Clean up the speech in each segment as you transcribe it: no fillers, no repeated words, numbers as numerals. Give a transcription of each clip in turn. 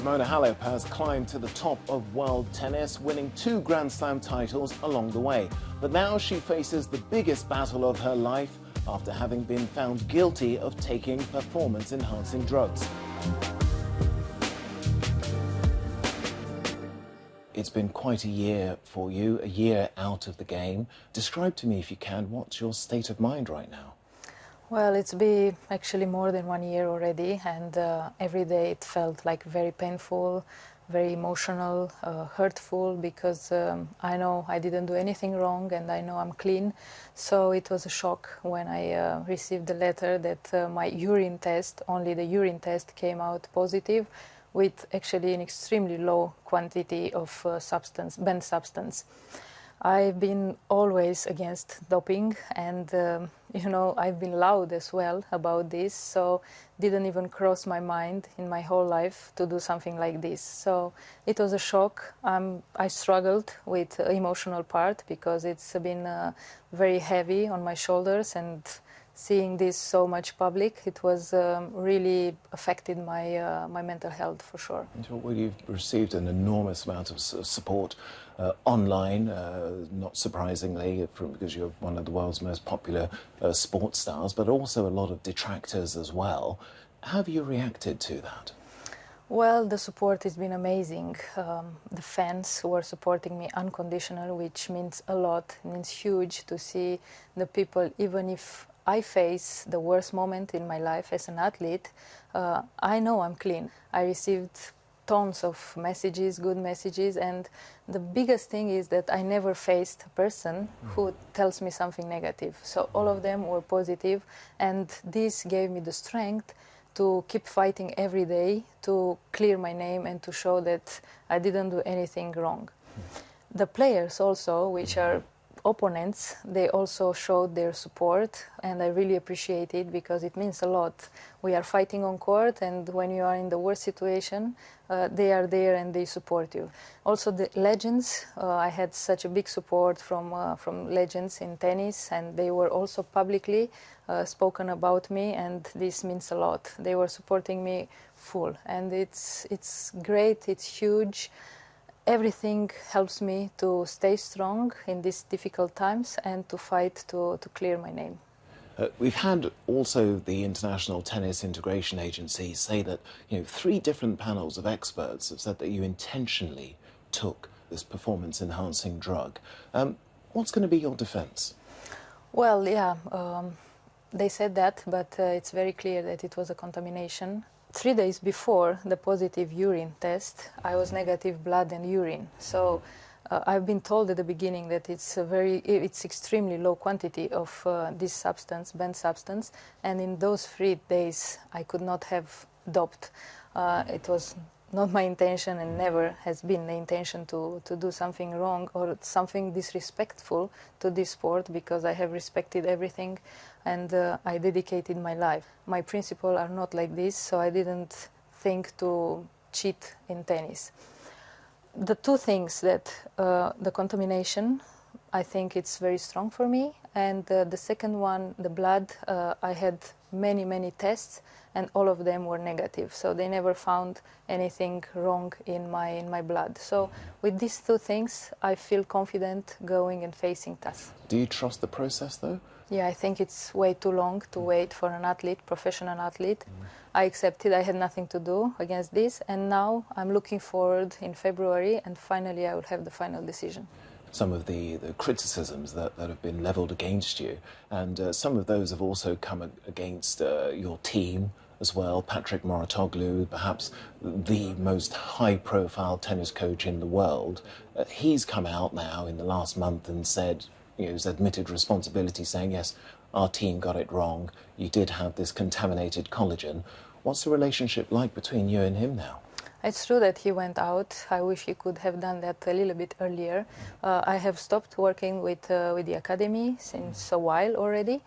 Simona Halep has climbed to the top of world tennis, winning 2 Grand Slam titles along the way. But now she faces the biggest battle of her life after having been found guilty of taking performance-enhancing drugs. It's been quite a year for you, a year out of the game. Describe to me, if you can, what's your state of mind right now? Well, it's been actually more than 1 year already, and every day it felt like very painful, very emotional, hurtful, because I know I didn't do anything wrong and I know I'm clean. So it was a shock when I received the letter that my urine test, only the urine test, came out positive with actually an extremely low quantity of substance, banned substance. I've been always against doping, and you know, I've been loud as well about this, so didn't even cross my mind in my whole life to do something like this. So it was a shock. I struggled with the emotional part because it's been very heavy on my shoulders, and seeing this so much public, it was really affected my my mental health for sure. Well, you've received an enormous amount of support online, not surprisingly, because you're one of the world's most popular sports stars, but also a lot of detractors as well. How have you reacted to that? Well, the support has been amazing. The fans who are supporting me unconditional, which means a lot, it means huge to see the people, even if I face the worst moment in my life as an athlete, I know I'm clean. I received tons of messages, good messages, and the biggest thing is that I never faced a person who tells me something negative. So all of them were positive, and this gave me the strength to keep fighting every day to clear my name and to show that I didn't do anything wrong. The players also, which are opponents, they also showed their support, and I really appreciate it because it means a lot. We are fighting on court, and when you are in the worst situation, they are there and they support you. Also the legends, I had such a big support from legends in tennis, and they were also publicly spoken about me, and this means a lot. They were supporting me full, and it's great, it's huge. Everything helps me to stay strong in these difficult times and to fight to clear my name. We've had also the International Tennis Integration Agency say that 3 different panels of experts have said that you intentionally took this performance-enhancing drug. What's going to be your defense? Well, yeah, they said that, but it's very clear that it was a contamination. 3 days before the positive urine test, I was negative blood and urine. So I've been told at the beginning that it's extremely low quantity of this substance, banned substance, and in those 3 days I could not have doped. It was not my intention, and never has been the intention to do something wrong or something disrespectful to this sport, because I have respected everything and I dedicated my life. My principles are not like this, so I didn't think to cheat in tennis. The 2 things that the contamination, I think it's very strong for me, and the second one, the blood, I had many tests, and all of them were negative, so they never found anything wrong in my blood. So with these 2 things, I feel confident going and facing TAS. Do you trust the process, though? Yeah, I think it's way too long to wait for an athlete, professional athlete. I accepted I had nothing to do against this, and now I'm looking forward in February, and finally I will have the final decision. Some of the criticisms that have been levelled against you, and some of those have also come against your team as well. Patrick Mouratoglou, perhaps the most high-profile tennis coach in the world, he's come out now in the last month and said, has admitted responsibility, saying, yes, our team got it wrong, you did have this contaminated collagen. What's the relationship like between you and him now? It's true that he went out. I wish he could have done that a little bit earlier. I have stopped working with the academy since a while already.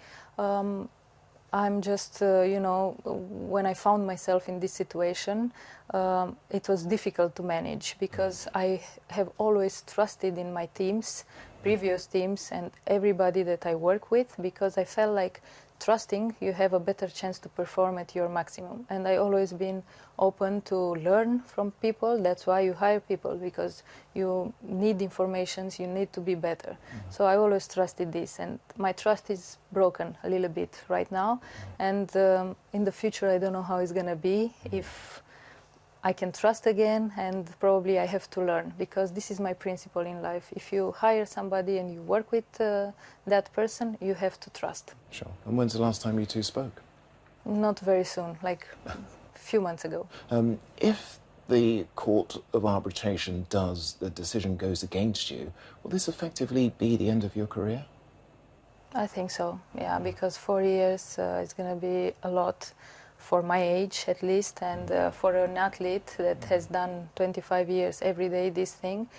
I'm just, when I found myself in this situation, it was difficult to manage, because I have always trusted in my teams, previous teams, and everybody that I work with, because I felt like trusting, you have a better chance to perform at your maximum. And I always been open to learn from people. That's why you hire people, because you need informations, you need to be better. So I always trusted this, and my trust is broken a little bit right now. And in the future, I don't know how it's going to be, if I can trust again, and probably I have to learn, because this is my principle in life. If you hire somebody and you work with that person, you have to trust. Sure. And when's the last time you two spoke? Not very soon, like a few months ago. If the court of arbitration the decision goes against you, will this effectively be the end of your career? I think so, yeah, because 4 years is going to be a lot for my age, at least, and for an athlete that has done 25 years every day this thing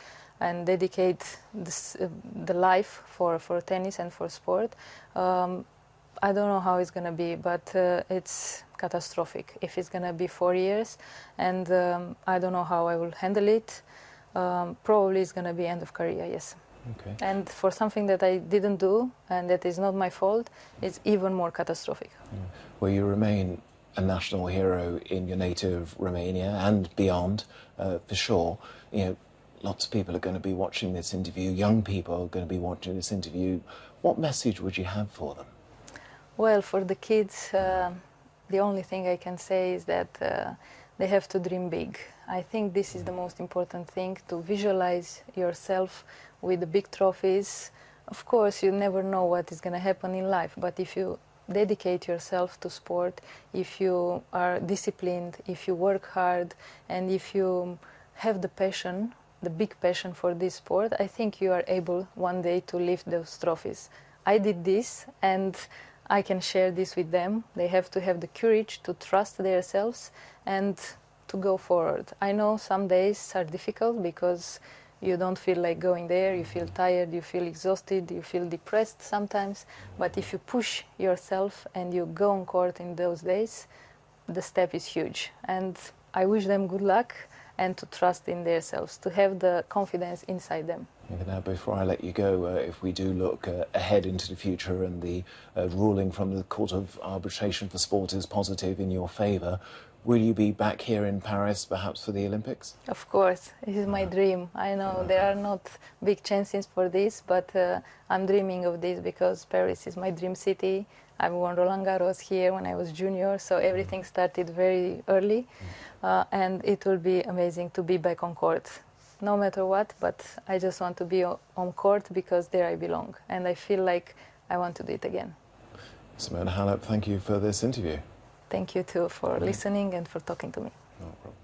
and dedicate the life for tennis and for sport. I don't know how it's going to be, but it's catastrophic if it's going to be 4 years, and I don't know how I will handle it. Probably it's going to be end of career, yes. Okay. And for something that I didn't do and that is not my fault, it's even more catastrophic. Yeah. Well, you remain a national hero in your native Romania and beyond, for sure. You know, lots of people are going to be watching this interview. Young people are going to be watching this interview. What message would you have for them? Well, for the kids, the only thing I can say is that they have to dream big. I think this is the most important thing, to visualize yourself with the big trophies. Of course, you never know what is going to happen in life, but if you dedicate yourself to sport, if you are disciplined, if you work hard, and if you have the passion, the big passion for this sport, I think you are able one day to lift those trophies. I did this, and I can share this with them. They have to have the courage to trust themselves and to go forward. I know some days are difficult because you don't feel like going there, you feel tired, you feel exhausted, you feel depressed sometimes. But if you push yourself and you go on court in those days, the step is huge. And I wish them good luck and to trust in themselves, to have the confidence inside them. Now, before I let you go, if we do look ahead into the future and the ruling from the Court of Arbitration for Sport is positive in your favour, will you be back here in Paris, perhaps for the Olympics? Of course, this is my dream. I know there are not big chances for this, but I'm dreaming of this because Paris is my dream city. I won Roland Garros here when I was junior, so everything started very early, and it will be amazing to be back on court. No matter what, but I just want to be on court because there I belong, and I feel like I want to do it again. Simona Halep, thank you for this interview. Thank you too for listening and for talking to me. No problem.